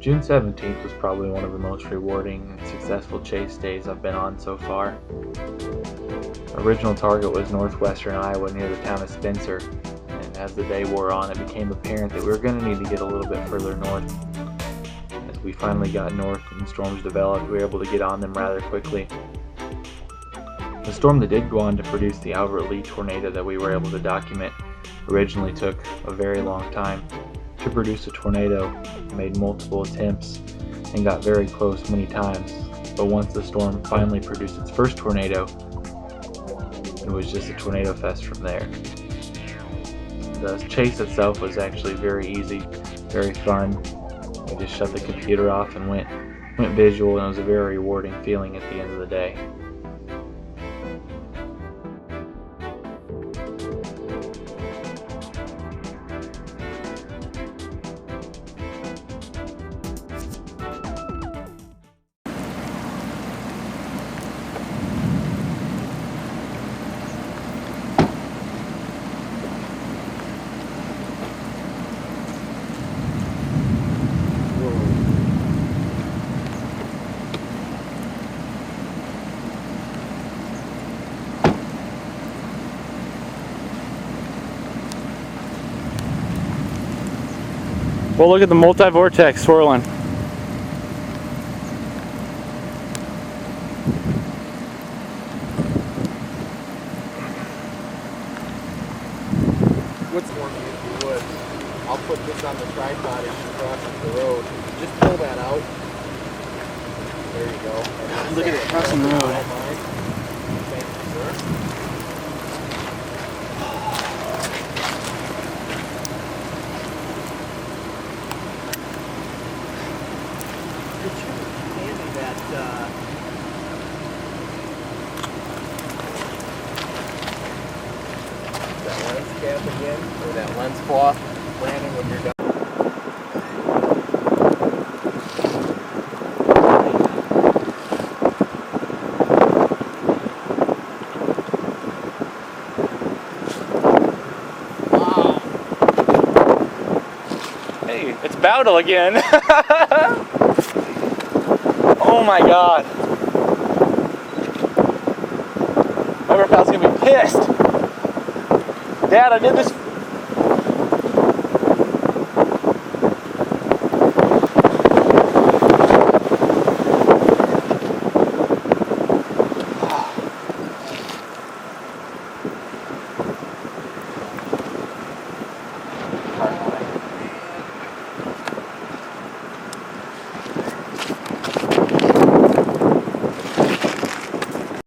June 17th was probably one of the most rewarding and successful chase days I've been on so far. Our original target was northwestern Iowa near the town of Spencer, and as the day wore on it became apparent that we were going to need to get a little bit further north. As we finally got north and storms developed, we were able to get on them rather quickly. The storm that did go on to produce the Albert Lee tornado that we were able to document originally took a very long time to produce a tornado. It made multiple attempts and got very close many times, but once the storm finally produced its first tornado, it was just a tornado fest from there. The chase itself was actually very easy, very fun. We just shut the computer off and went visual, and it was a very rewarding feeling at the end of the day. Well, look at the multi-vortex swirling. What's for me if you would? I'll put this on the tripod as you cross the road. Just pull that out. There you go. Look at it crossing the road. Thank you, sir. Could you hand me that lens cap again, or that lens cloth, Brandon, when you're done? Wow. Hey, it's Bowdle again. Oh my god. Overfell's gonna be pissed. Dad, I did this